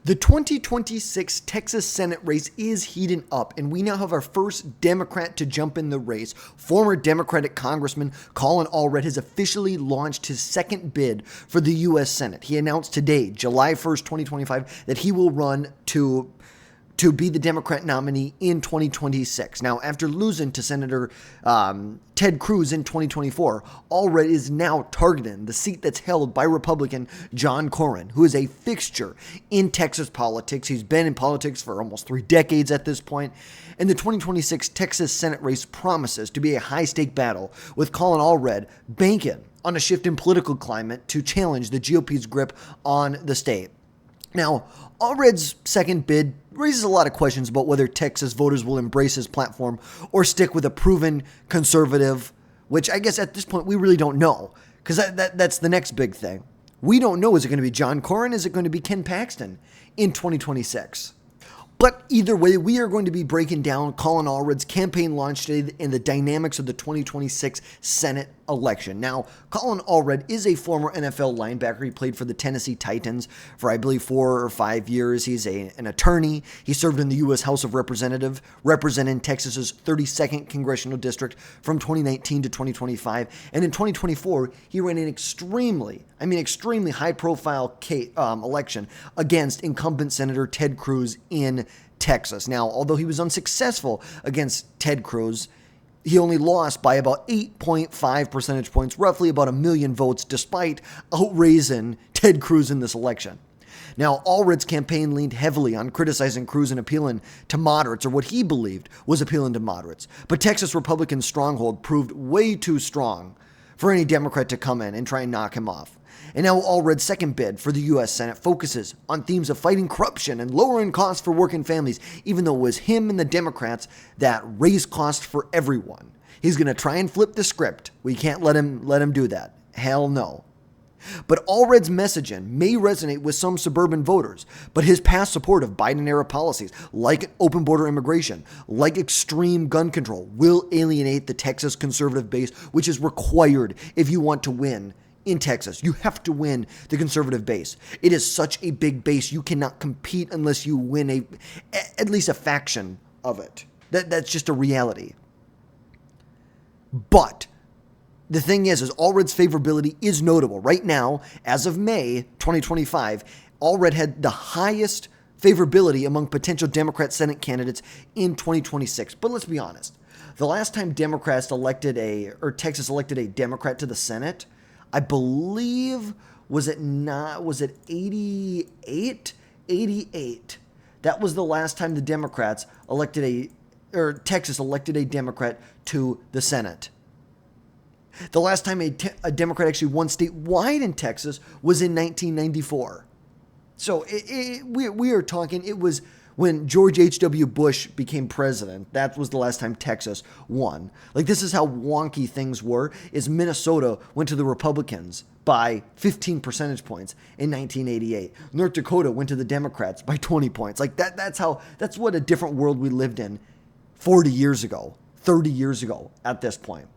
The 2026 Texas Senate race is heating up, and we now have our first Democrat to jump in the race. Former Democratic Congressman Collin Allred has officially launched his second bid for the U.S. Senate. He announced today, July 1st, 2025, that he will run to be the Democrat nominee in 2026. Now, after losing to Senator Ted Cruz in 2024, Allred is now targeting the seat that's held by Republican John Cornyn, who is a fixture in Texas politics. He's been in politics for almost 3 decades at this point. And the 2026 Texas Senate race promises to be a high-stake battle, with Collin Allred banking on a shift in political climate to challenge the GOP's grip on the state. Now, Allred's second bid raises a lot of questions about whether Texas voters will embrace his platform or stick with a proven conservative, which I guess at this point we really don't know, because that's the next big thing. We don't know, is it going to be John Cornyn? Is it going to be Ken Paxton in 2026? But either way, we are going to be breaking down Collin Allred's campaign launch today and the dynamics of the 2026 Senate election. Now, Collin Allred is a former NFL linebacker. He played for the Tennessee Titans for, I believe, 4 or 5 years. He's an attorney. He served in the U.S. House of Representatives, representing Texas's 32nd congressional district from 2019 to 2025. And in 2024, he ran an extremely high-profile election against incumbent Senator Ted Cruz in Texas. Now, although he was unsuccessful against Ted Cruz, he only lost by about 8.5 percentage points, roughly about 1 million votes, despite outraising Ted Cruz in this election. Now, Allred's campaign leaned heavily on criticizing Cruz and appealing to moderates, or what he believed was appealing to moderates. But Texas Republican stronghold proved way too strong for any Democrat to come in and try and knock him off. And now Allred's second bid for the U.S. Senate focuses on themes of fighting corruption and lowering costs for working families, even though it was him and the Democrats that raised costs for everyone. He's going to try and flip the script. We can't let him do that. Hell no. But Allred's messaging may resonate with some suburban voters, but his past support of Biden-era policies, like open border immigration, like extreme gun control, will alienate the Texas conservative base, which is required if you want to win in Texas. You have to win the conservative base. It is such a big base, you cannot compete unless you win at least a faction of it. That's just a reality. But the thing is Allred's favorability is notable. Right now, as of May 2025, Allred had the highest favorability among potential Democrat Senate candidates in 2026. But let's be honest. The last time Texas elected a Democrat to the Senate, I believe, was it 88? 88. That was the last time the Texas elected a Democrat to the Senate. The last time a Democrat actually won statewide in Texas was in 1994. So we are talking, it was when George H.W. Bush became president. That was the last time Texas won. Like, this is how wonky things were, is Minnesota went to the Republicans by 15 percentage points in 1988. North Dakota went to the Democrats by 20 points. Like, that's what a different world we lived in 40 years ago, 30 years ago at this point.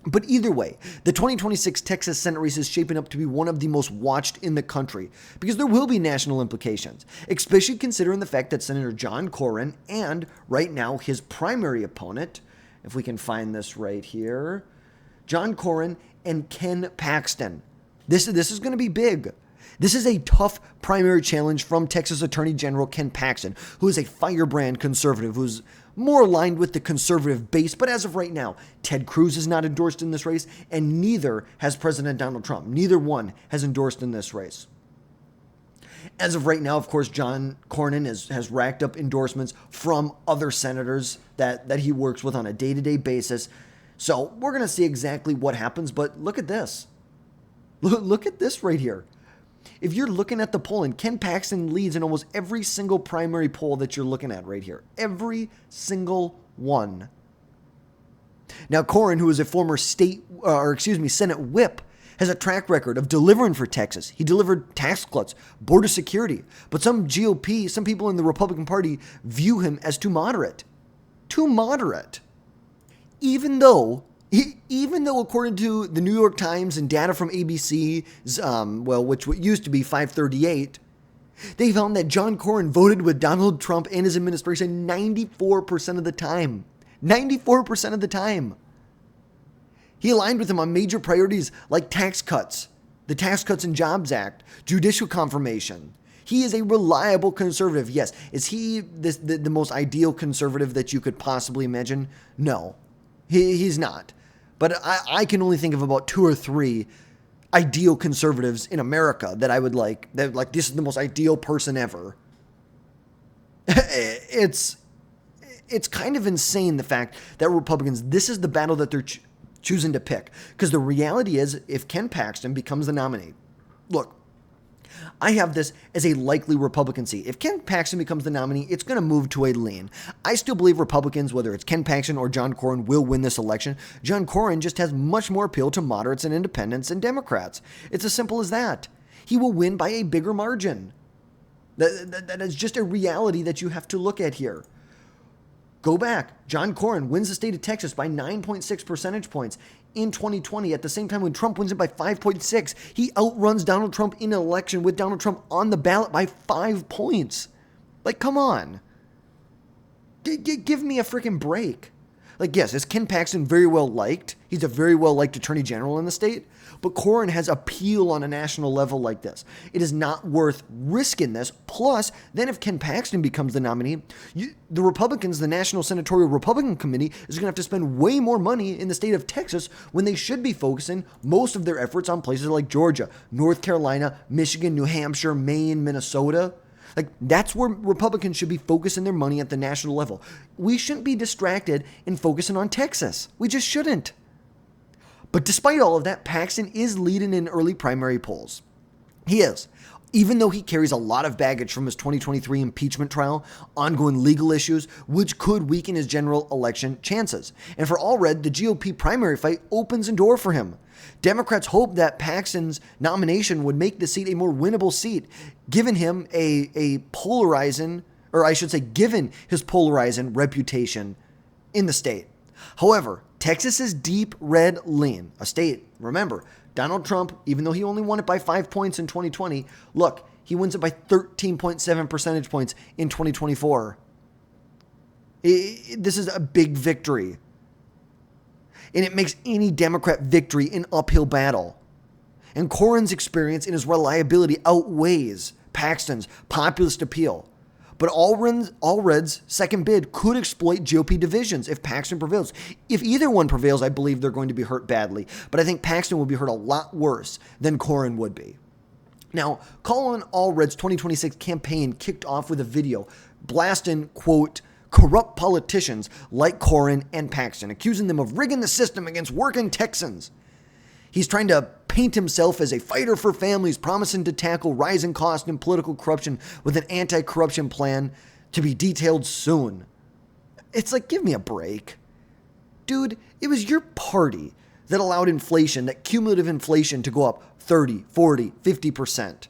But either way, the 2026 Texas Senate race is shaping up to be one of the most watched in the country because there will be national implications, especially considering the fact that Senator John Cornyn and right now his primary opponent, if we can find this right here, John Cornyn and Ken Paxton. This is going to be big. This is a tough primary challenge from Texas Attorney General Ken Paxton, who is a firebrand conservative, who's more aligned with the conservative base. But as of right now, Ted Cruz is not endorsed in this race, and neither has President Donald Trump. Neither one has endorsed in this race. As of right now, of course, John Cornyn has racked up endorsements from other senators that he works with on a day-to-day basis. So we're going to see exactly what happens, but look at this. Look at this right here. If you're looking at the polling, Ken Paxton leads in almost every single primary poll that you're looking at right here. Every single one. Now, Cornyn, who is a former Senate whip, has a track record of delivering for Texas. He delivered tax cuts, border security. But some people in the Republican Party view him as too moderate. Too moderate. Even though according to the New York Times and data from ABC, which used to be 538, They found that John Cornyn voted with Donald Trump and his administration 94% of the time. 94% of the time. He aligned with him on major priorities like tax cuts, the Tax Cuts and Jobs Act, judicial confirmation. He is a reliable conservative. Yes. Is he the most ideal conservative that you could possibly imagine? No, he's not. But I can only think of about 2 or 3 ideal conservatives in America that I would like. That like, this is the most ideal person ever. It's kind of insane, the fact that Republicans, this is the battle that they're choosing to pick. Because the reality is, if Ken Paxton becomes the nominee, look, I have this as a likely Republican seat. If Ken Paxton becomes the nominee, it's going to move to a lean. I still believe Republicans, whether it's Ken Paxton or John Cornyn, will win this election. John Cornyn just has much more appeal to moderates and independents and Democrats. It's as simple as that. He will win by a bigger margin. That is just a reality that you have to look at here. Go back. John Cornyn wins the state of Texas by 9.6 percentage points in 2020. At the same time, when Trump wins it by 5.6, he outruns Donald Trump in an election with Donald Trump on the ballot by 5 points. Like, come on. Give me a freaking break. Like, yes, is Ken Paxton very well liked? He's a very well liked attorney general in the state. But Cornyn has appeal on a national level like this. It is not worth risking this. Plus, then if Ken Paxton becomes the nominee, the Republicans, the National Senatorial Republican Committee, is going to have to spend way more money in the state of Texas when they should be focusing most of their efforts on places like Georgia, North Carolina, Michigan, New Hampshire, Maine, Minnesota. Like, that's where Republicans should be focusing their money at the national level. We shouldn't be distracted in focusing on Texas. We just shouldn't. But despite all of that, Paxton is leading in early primary polls. He is. Even though he carries a lot of baggage from his 2023 impeachment trial, ongoing legal issues, which could weaken his general election chances. And for Allred, the GOP primary fight opens a door for him. Democrats hope that Paxton's nomination would make the seat a more winnable seat, given him a polarizing, or I should say, given his polarizing reputation in the state. However, Texas's deep red lean, a state, remember, Donald Trump, even though he only won it by 5 points in 2020, look, he wins it by 13.7 percentage points in 2024. This is a big victory. And it makes any Democrat victory an uphill battle. And Cornyn's experience and his reliability outweighs Paxton's populist appeal. But Allred's second bid could exploit GOP divisions if Paxton prevails. If either one prevails, I believe they're going to be hurt badly. But I think Paxton will be hurt a lot worse than Cornyn would be. Now, Collin Allred's 2026 campaign kicked off with a video blasting, quote, corrupt politicians like Cornyn and Paxton, accusing them of rigging the system against working Texans. He's trying to paint himself as a fighter for families, promising to tackle rising costs and political corruption with an anti-corruption plan to be detailed soon. It's like, give me a break. Dude, it was your party that allowed inflation, that cumulative inflation, to go up 30, 40, 50%.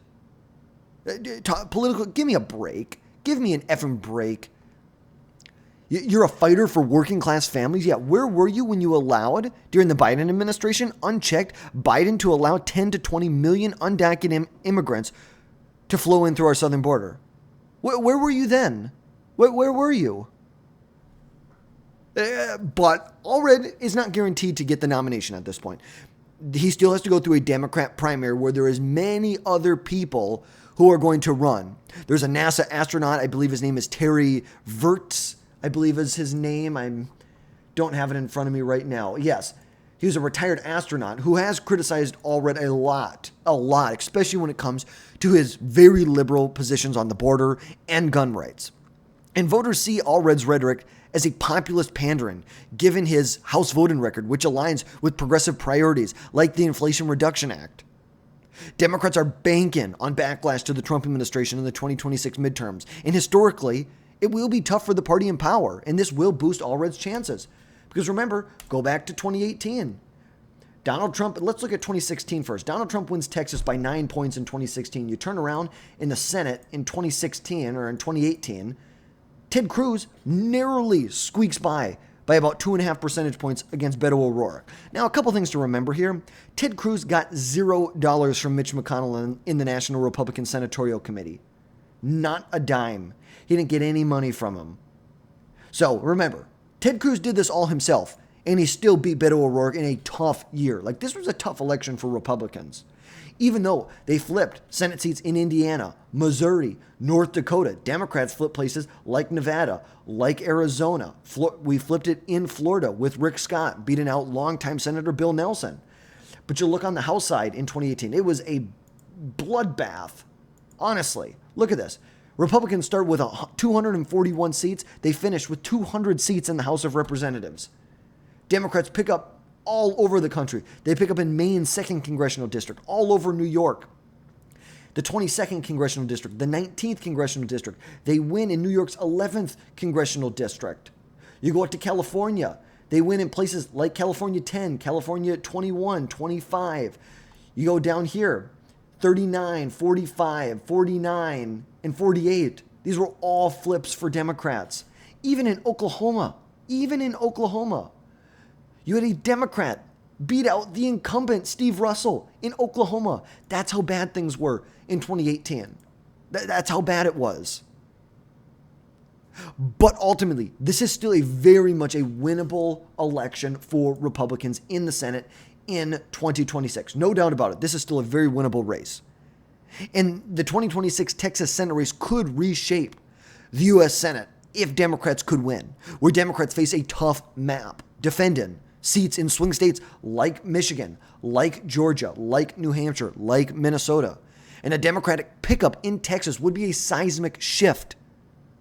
Political, give me a break. Give me an effing break. You're a fighter for working class families? Yeah, where were you when you allowed, during the Biden administration, unchecked, Biden to allow 10 to 20 million undocumented immigrants to flow in through our southern border? Where were you then? Where were you? But Allred is not guaranteed to get the nomination at this point. He still has to go through a Democrat primary where there is many other people who are going to run. There's a NASA astronaut, I believe his name is Terry Virts, I believe is his name. I don't have it in front of me right now. Yes, he was a retired astronaut who has criticized Allred a lot, especially when it comes to his very liberal positions on the border and gun rights. And voters see Allred's rhetoric as a populist pandering, given his House voting record, which aligns with progressive priorities like the Inflation Reduction Act. Democrats are banking on backlash to the Trump administration in the 2026 midterms, and historically, it will be tough for the party in power, and this will boost Allred's chances. Because remember, go back to 2018. Donald Trump, let's look at 2016 first. Donald Trump wins Texas by 9 points in 2016. You turn around in the Senate in 2016 or in 2018, Ted Cruz narrowly squeaks by about 2.5 percentage points against Beto O'Rourke. Now, a couple things to remember here. Ted Cruz got $0 from Mitch McConnell in the National Republican Senatorial Committee. Not a dime. He didn't get any money from him. So remember, Ted Cruz did this all himself, and he still beat Beto O'Rourke in a tough year. Like, this was a tough election for Republicans. Even though they flipped Senate seats in Indiana, Missouri, North Dakota, Democrats flipped places like Nevada, like Arizona. We flipped it in Florida with Rick Scott beating out longtime Senator Bill Nelson. But you look on the House side in 2018, it was a bloodbath. Honestly, look at this. Republicans start with 241 seats. They finish with 200 seats in the House of Representatives. Democrats pick up all over the country. They pick up in Maine's 2nd Congressional District, all over New York, the 22nd Congressional District, the 19th Congressional District. They win in New York's 11th Congressional District. You go up to California. They win in places like California 10, California 21, 25. You go down here, 39, 45, 49, and 48. These were all flips for Democrats. Even in Oklahoma, you had a Democrat beat out the incumbent Steve Russell in Oklahoma. That's how bad things were in 2018. That's how bad it was. But ultimately, this is still a very much a winnable election for Republicans in the Senate in 2026. No doubt about it. This is still a very winnable race. And the 2026 Texas Senate race could reshape the U.S. Senate if Democrats could win, where Democrats face a tough map, defending seats in swing states like Michigan, like Georgia, like New Hampshire, like Minnesota. And a Democratic pickup in Texas would be a seismic shift.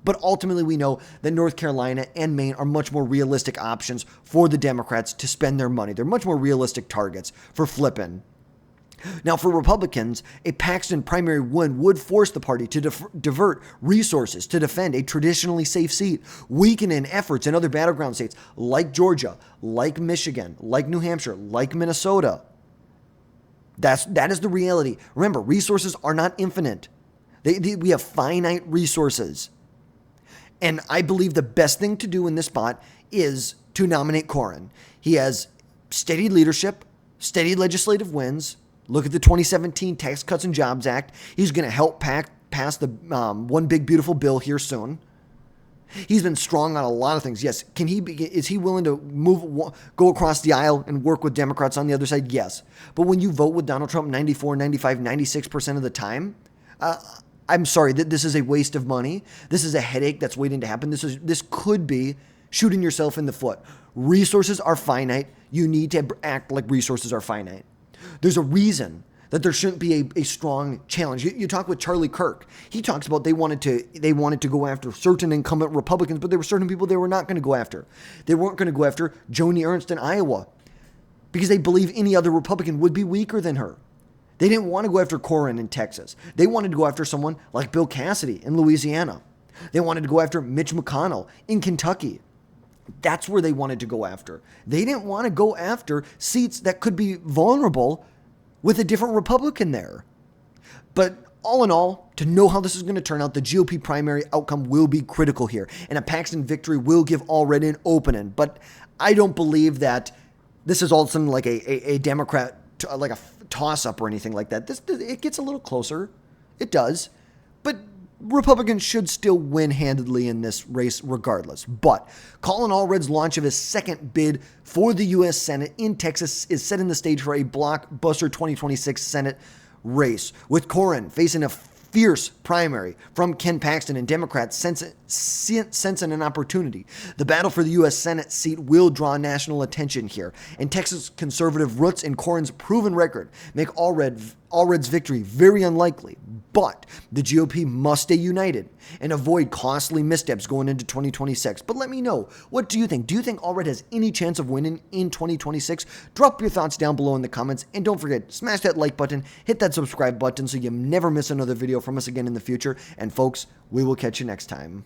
But ultimately, we know that North Carolina and Maine are much more realistic options for the Democrats to spend their money. They're much more realistic targets for flipping. Now, for Republicans, a Paxton primary win would force the party to divert resources to defend a traditionally safe seat, weakening efforts in other battleground states like Georgia, like Michigan, like New Hampshire, like Minnesota. That is the reality. Remember, resources are not infinite. We have finite resources. And I believe the best thing to do in this spot is to nominate Collin. He has steady leadership, steady legislative wins. Look at the 2017 Tax Cuts and Jobs Act. He's going to help pass the One Big Beautiful Bill here soon. He's been strong on a lot of things. Yes. Is he willing to go across the aisle and work with Democrats on the other side? Yes. But when you vote with Donald Trump 94, 95, 96% of the time, I'm sorry, this is a waste of money. This is a headache that's waiting to happen. This could be shooting yourself in the foot. Resources are finite. You need to act like resources are finite. There's a reason that there shouldn't be a strong challenge. You talk with Charlie Kirk. He talks about they wanted to go after certain incumbent Republicans, but there were certain people they were not going to go after. They weren't going to go after Joni Ernst in Iowa because they believe any other Republican would be weaker than her. They didn't want to go after Collin in Texas. They wanted to go after someone like Bill Cassidy in Louisiana. They wanted to go after Mitch McConnell in Kentucky. That's where they wanted to go after. They didn't want to go after seats that could be vulnerable with a different Republican there. But all in all, to know how this is going to turn out, the GOP primary outcome will be critical here. And a Paxton victory will give Allred an opening. But I don't believe that this is all of a sudden like a Democrat, like a toss-up or anything like that. It gets a little closer. It does. But Republicans should still win handedly in this race regardless. But Collin Allred's launch of his second bid for the U.S. Senate in Texas is setting the stage for a blockbuster 2026 Senate race, with Collin facing a fierce primary from Ken Paxton and Democrats sensing an opportunity. The battle for the U.S. Senate seat will draw national attention here, and Texas conservative roots and Collin's proven record make Allred's victory very unlikely. But the GOP must stay united and avoid costly missteps going into 2026. But let me know, what do you think? Do you think Allred has any chance of winning in 2026? Drop your thoughts down below in the comments, and don't forget, smash that like button, hit that subscribe button so you never miss another video from us again in the future. And folks, we will catch you next time.